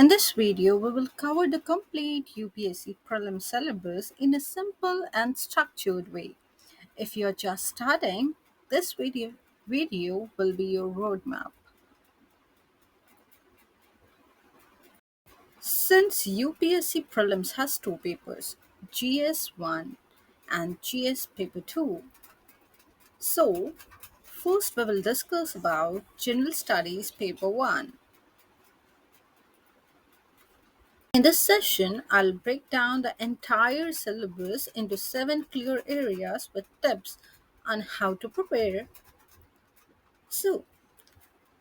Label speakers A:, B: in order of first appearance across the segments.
A: In this video, we will cover the complete UPSC prelim syllabus in a simple and structured way. If you're just starting, this video will be your roadmap. Since UPSC prelims has two papers, GS1 and GS paper 2, so first we will discuss about General Studies paper 1. In this session, I'll break down the entire syllabus into 7 clear areas with tips on how to prepare. So,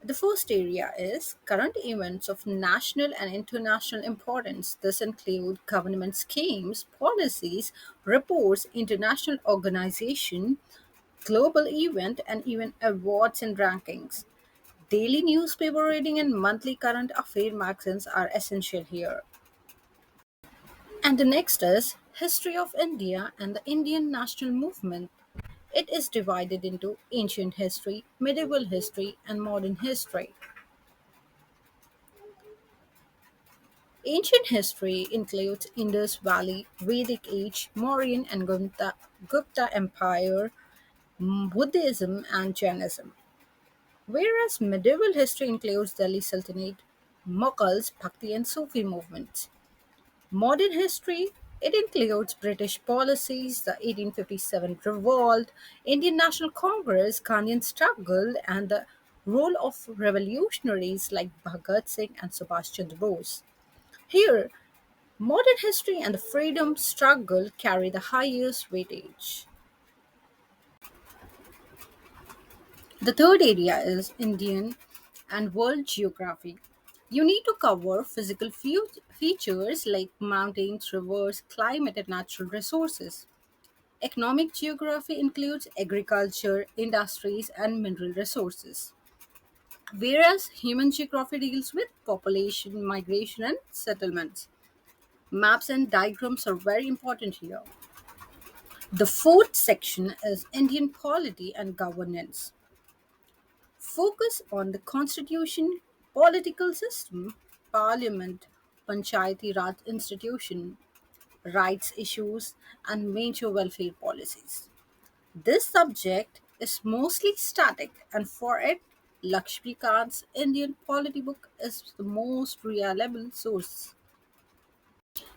A: the first area is current events of national and international importance. This include government schemes, policies, reports, international organization, global event, and even awards and rankings. Daily newspaper reading and monthly current affair magazines are essential here. And the next is History of India and the Indian national movement. It is divided into ancient history, medieval history, and modern history. Ancient history includes Indus Valley, Vedic Age, Mauryan and Gupta Empire, Buddhism, and Jainism. Whereas medieval history includes Delhi Sultanate, Mughals, Bhakti, and Sufi movements. Modern history, it includes British policies, the 1857 revolt, Indian National Congress, Gandhian struggle, and the role of revolutionaries like Bhagat Singh and Subhash Chandra Bose. Here, modern history and the freedom struggle carry the highest weightage. The third area is Indian and world geography. You need to cover physical features like mountains, rivers, climate, and natural resources. Economic geography includes agriculture, industries, and mineral resources, whereas human geography deals with population, migration, and settlements. Maps and diagrams are very important here. The fourth section is Indian polity and governance. Focus on the constitution, political system, parliament, panchayati raj institution, rights issues, and major welfare policies. This subject is mostly static, and for it, Lakshmikant's Indian polity book is the most reliable source.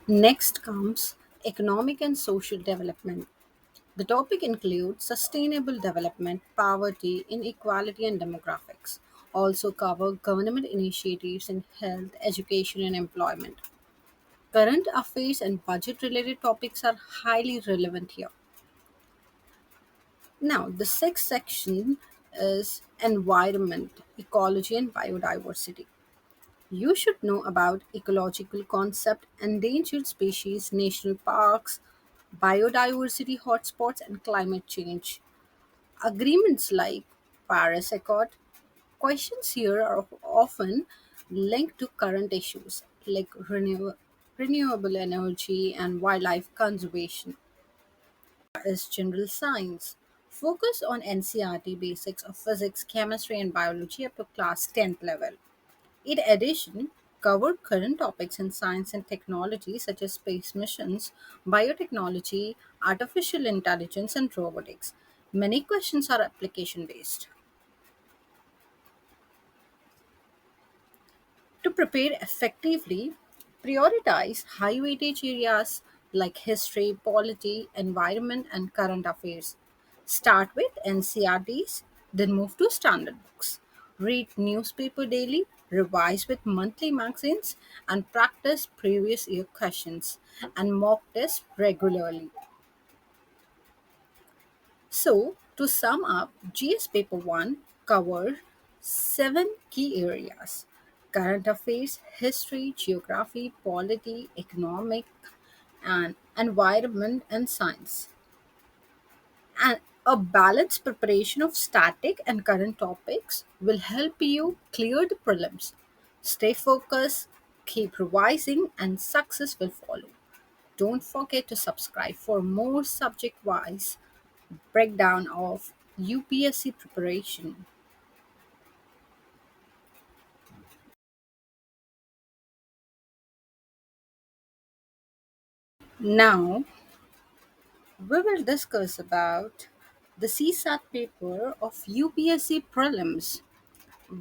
A: Next comes economic and social development. The topic includes sustainable development, poverty, inequality, and demographics. Also cover government initiatives in health, education, and employment. Current affairs and budget related topics are highly relevant here. Now, the sixth section is environment, ecology, and biodiversity. You should know about ecological concept, endangered species, national parks, biodiversity hotspots, and climate change. Agreements like Paris Accord. Questions here are often linked to current issues like renewable energy and wildlife conservation. Is general science. Focus on NCRT basics of physics, chemistry, and biology up to class 10th level. In addition, cover current topics in science and technology such as space missions, biotechnology, artificial intelligence, and robotics. Many questions are application based. To prepare effectively, prioritize high weightage areas like history, polity, environment, and current affairs. Start with NCRTs, then move to standard books. Read newspaper daily, revise with monthly magazines, and practice previous year questions and mock test regularly. So, to sum up, GS Paper 1 covers 7 key areas: current affairs, history, geography, polity, economic, and environment and science. And a balanced preparation of static and current topics will help you clear the prelims. Stay focused, keep revising, and success will follow. Don't forget to subscribe for more subject wise breakdown of UPSC preparation. Now, we will discuss about the CSAT paper of UPSC prelims.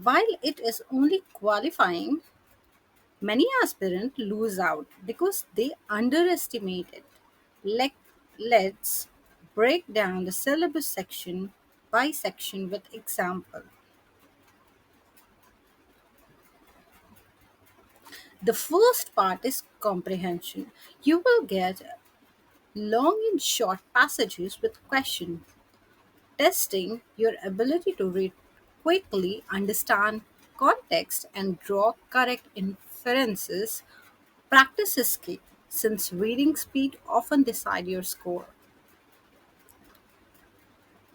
A: While it is only qualifying, many aspirants lose out because they underestimate it. Let, let's break down the syllabus section by section with example. The first part is comprehension. You will get long and short passages with questions, testing your ability to read quickly, understand context, and draw correct inferences. Practice is key, since reading speed often decides your score.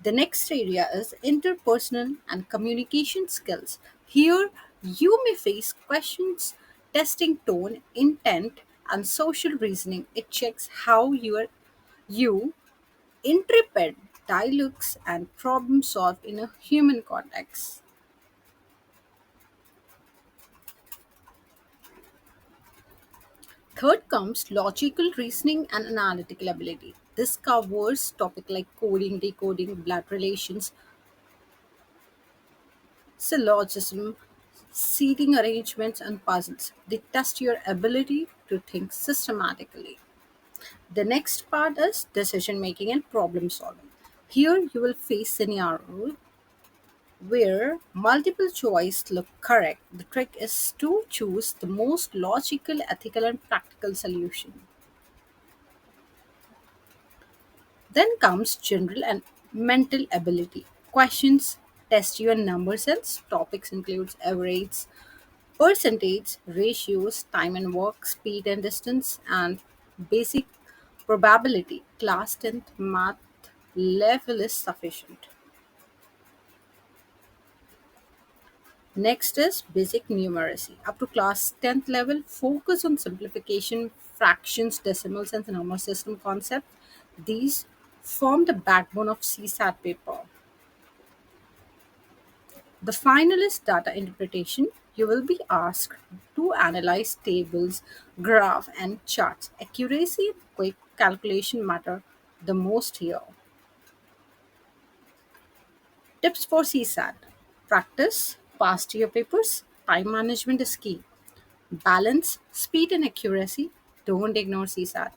A: The next area is interpersonal and communication skills. Here, you may face questions testing tone, intent, and social reasoning. It checks how you interpret dialogues and problem solve in a human context. Third comes logical reasoning and analytical ability. This covers topics like coding, decoding, blood relations, syllogism, seating arrangements, and puzzles. They test your ability to think systematically. The next part is decision making and problem solving. Here you will face scenario where multiple choice look correct. The trick is to choose the most logical, ethical, and practical solution. Then comes general and mental ability. Questions test your number sense. Topics includes average, percentage, ratios, time and work, speed and distance, and basic probability. Class 10th math level is sufficient. Next is basic numeracy. Up to class 10th level, focus on simplification, fractions, decimals, and the number system concept. These form the backbone of CSAT paper. The final is data interpretation. You will be asked to analyze tables, graph, and charts. Accuracy and quick calculation matter the most here. Tips for CSAT. Practice past year papers. Time management is key. Balance speed and accuracy. Don't ignore CSAT.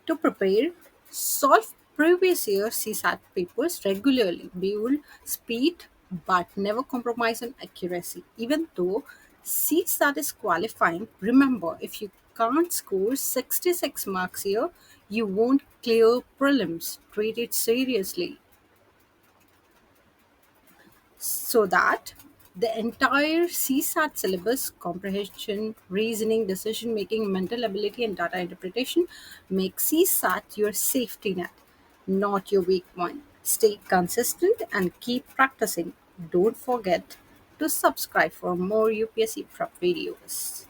A: To prepare, solve previous year CSAT papers regularly. Build speed but never compromise on accuracy. Even though CSAT is qualifying, remember if you can't score 66 marks here, you won't clear prelims. Treat it seriously, so that the entire CSAT syllabus, comprehension, reasoning, decision making, mental ability, and data interpretation, make CSAT your safety net, not your weak point. Stay consistent and keep practicing. Don't forget to subscribe for more UPSC prep videos.